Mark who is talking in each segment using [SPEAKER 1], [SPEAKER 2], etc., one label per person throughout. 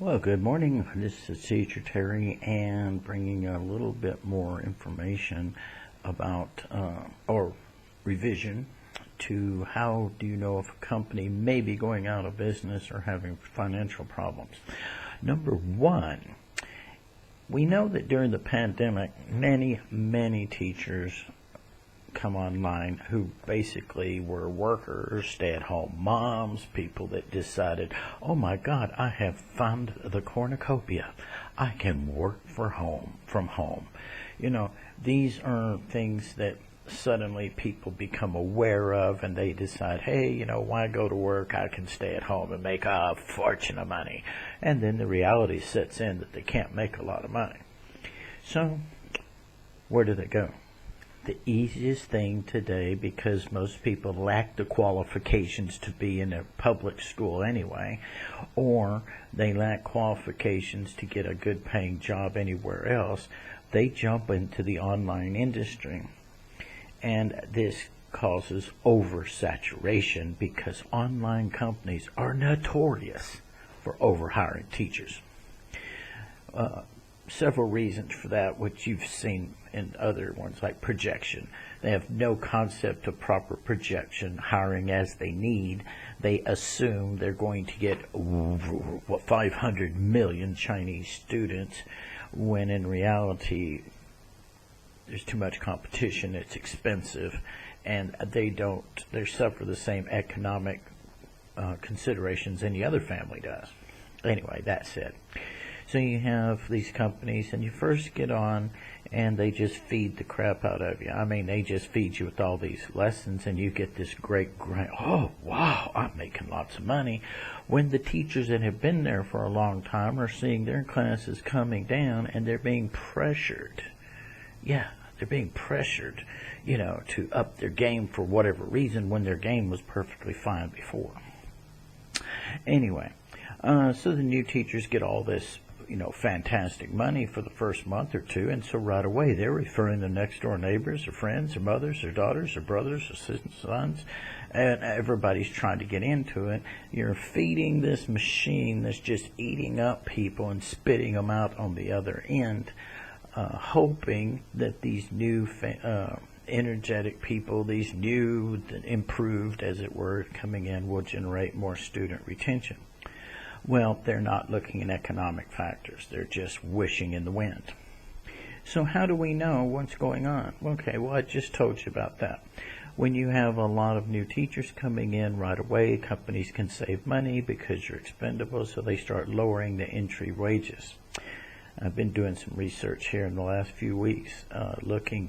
[SPEAKER 1] Well, good morning. This is Teacher Terry, and bringing a little bit more information about or revision to how do you know if a company may be going out of business or having financial problems. Number one, we know that during the pandemic, many teachers come online who basically were workers, stay-at-home moms, people that decided, oh my God, I have found the cornucopia. I can work from home. These are things that suddenly people become aware of, and they decide, hey, why go to work? I can stay at home and make a fortune of money. And then the reality sets in that they can't make a lot of money. So where do they go? The easiest thing today, because most people lack the qualifications to be in a public school anyway, or they lack qualifications to get a good paying job anywhere else, they jump into the online industry. And this causes oversaturation because online companies are notorious for overhiring teachers. Several reasons for that, which you've seen in other ones, like projection. They have no concept of proper projection, hiring as they need. They assume they're going to get 500 million Chinese students, when in reality there's too much competition, it's expensive, and they suffer the same economic considerations any other family does. Anyway, that said. So you have these companies, and you first get on, and they just feed the crap out of you. I mean, they just feed you with all these lessons, and you get this great, oh, wow, I'm making lots of money. When the teachers that have been there for a long time are seeing their classes coming down, and they're being pressured. Yeah, they're being pressured, to up their game for whatever reason, when their game was perfectly fine before. Anyway, so the new teachers get all this fantastic money for the first month or two, and so right away they're referring to next door neighbors or friends or mothers or daughters or brothers or sons, and everybody's trying to get into it. You're feeding this machine that's just eating up people and spitting them out on the other end, hoping that these new energetic people, these new, improved, as it were, coming in will generate more student retention. Well, they're not looking at economic factors. They're just wishing in the wind. So how do we know what's going on? Okay, well, I just told you about that. When you have a lot of new teachers coming in right away, companies can save money because you're expendable, so they start lowering the entry wages. I've been doing some research here in the last few weeks,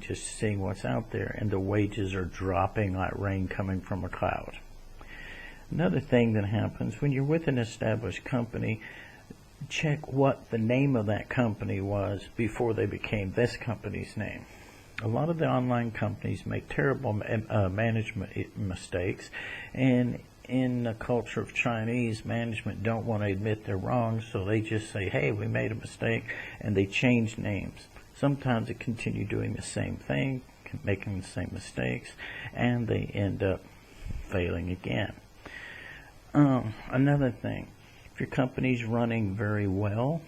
[SPEAKER 1] just seeing what's out there, and the wages are dropping like rain coming from a cloud. Another thing that happens when you're with an established company, check what the name of that company was before they became this company's name. A lot of the online companies make terrible management mistakes, and in the culture of Chinese, management don't want to admit they're wrong, so they just say, hey, we made a mistake, and they change names. Sometimes they continue doing the same thing, making the same mistakes, and they end up failing again. Another thing, if your company's running very well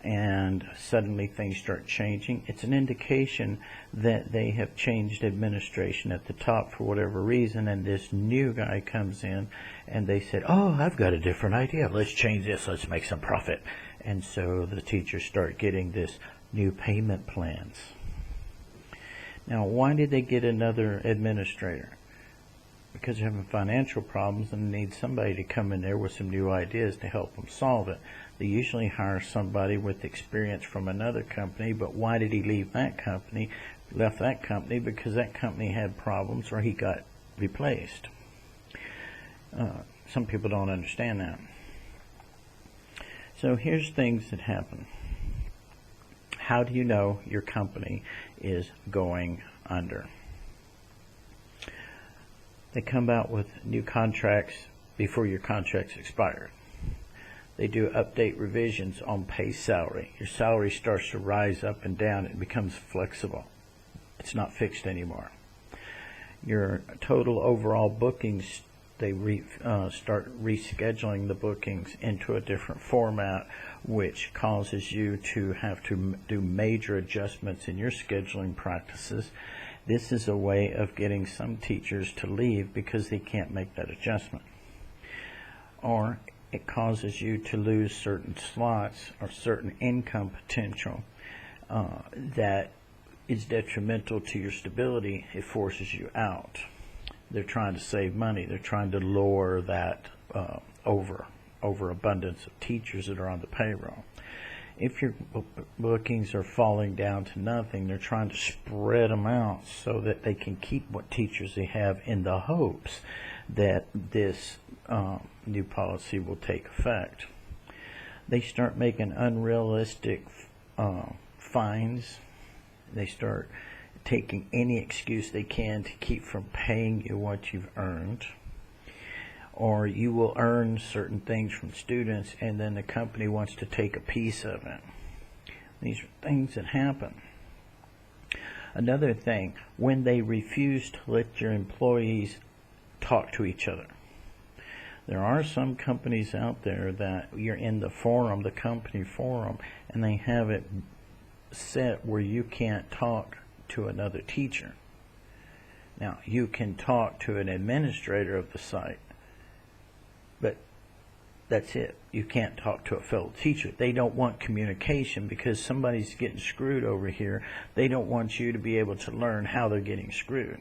[SPEAKER 1] and suddenly things start changing, it's an indication that they have changed administration at the top for whatever reason, and this new guy comes in and they said, oh, I've got a different idea. Let's change this. Let's make some profit. And so the teachers start getting this new payment plans. Now, why did they get another administrator? Because they're having financial problems and need somebody to come in there with some new ideas to help them solve it. They usually hire somebody with experience from another company, but why did he leave that company? He left that company because that company had problems or he got replaced. Some people don't understand that. So here's things that happen. How do you know your company is going under? They come out with new contracts before your contract's expired. They do update revisions on pay salary. Your salary starts to rise up and down. It becomes flexible. It's not fixed anymore. Your total overall bookings they start rescheduling the bookings into a different format, which causes you to have to do major adjustments in your scheduling practices. This is a way of getting some teachers to leave because they can't make that adjustment. Or it causes you to lose certain slots or certain income potential that is detrimental to your stability. It forces you out. They're trying to save money. They're trying to lower that overabundance of teachers that are on the payroll. If your bookings are falling down to nothing, they're trying to spread them out so that they can keep what teachers they have, in the hopes that this new policy will take effect. They start making unrealistic fines. They start taking any excuse they can to keep from paying you what you've earned. Or you will earn certain things from students and then the company wants to take a piece of it. These are things that happen. Another thing, when they refuse to let your employees talk to each other. There are some companies out there that you're in the forum, the company forum, and they have it set where you can't talk to another teacher. Now, you can talk to an administrator of the site, but that's it. You can't talk to a fellow teacher. They don't want communication because somebody's getting screwed over here. They don't want you to be able to learn how they're getting screwed.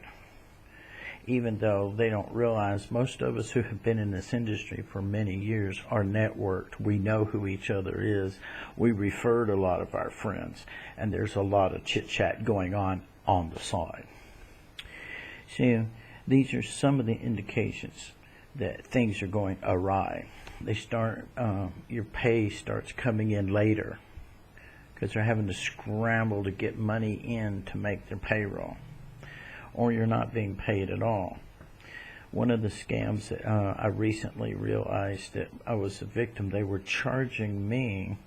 [SPEAKER 1] Even though they don't realize, most of us who have been in this industry for many years are networked. We know who each other is. We refer to a lot of our friends, and there's a lot of chit-chat going on the side. So these are some of the indications that things are going awry. They start, your pay starts coming in later because they're having to scramble to get money in to make their payroll. Or you're not being paid at all. One of the scams that I recently realized that I was a victim, they were charging me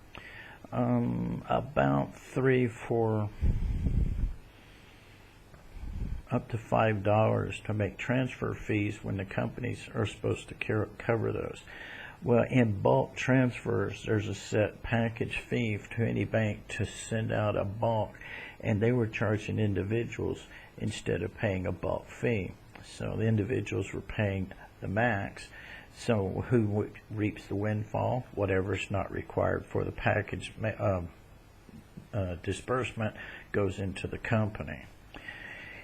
[SPEAKER 1] about up to $5 to make transfer fees when the companies are supposed to cover those. Well, in bulk transfers, there's a set package fee to any bank to send out a bulk, and they were charging individuals instead of paying a bulk fee. So the individuals were paying the max. So who reaps the windfall? Whatever's not required for the package disbursement goes into the company.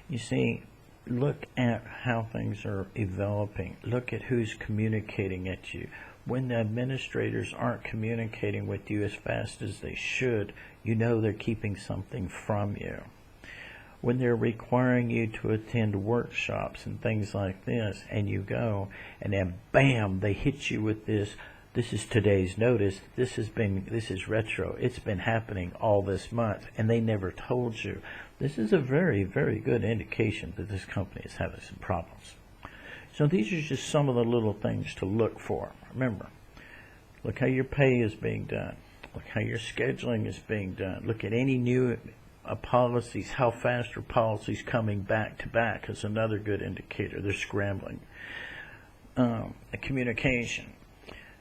[SPEAKER 1] You see, look at how things are developing. Look at who's communicating at you. When the administrators aren't communicating with you as fast as they should, you know they're keeping something from you. When they're requiring you to attend workshops and things like this, and you go, and then bam, they hit you with this is today's notice, this is retro, it's been happening all this month, and they never told you. This is a very, very good indication that this company is having some problems. So these are just some of the little things to look for. Remember, look how your pay is being done. Look how your scheduling is being done. Look at any new policies. How fast are policies coming back to back is another good indicator. They're scrambling. The communication.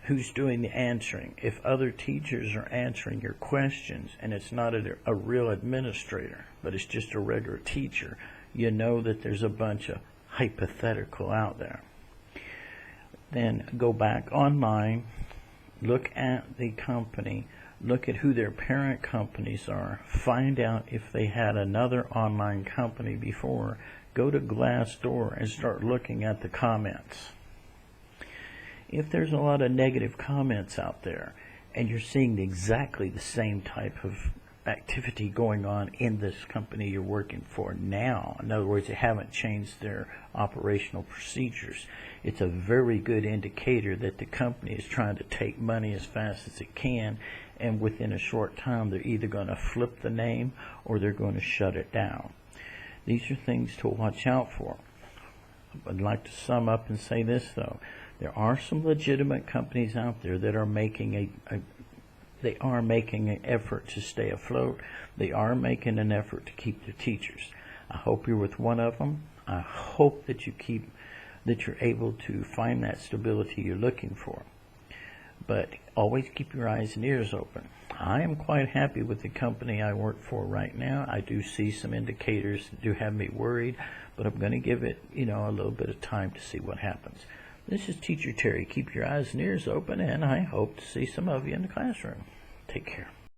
[SPEAKER 1] Who's doing the answering? If other teachers are answering your questions and it's not a real administrator, but it's just a regular teacher, you know that there's a bunch of hypothetical out there. Then go back online, look at the company, look at who their parent companies are, find out if they had another online company before, go to Glassdoor and start looking at the comments. If there's a lot of negative comments out there and you're seeing exactly the same type of activity going on in this company you're working for now, in other words, they haven't changed their operational procedures, it's a very good indicator that the company is trying to take money as fast as it can, and within a short time they're either going to flip the name or they're going to shut it down. These are things to watch out for. I'd like to sum up and say this though. There are some legitimate companies out there that are making they are making an effort to stay afloat. They are making an effort to keep their teachers. I hope you're with one of them. I hope that you keep that you're able to find that stability you're looking for. But always keep your eyes and ears open. I am quite happy with the company I work for right now. I do see some indicators that do have me worried, but I'm going to give it, a little bit of time to see what happens. This is Teacher Terry. Keep your eyes and ears open, and I hope to see some of you in the classroom. Take care.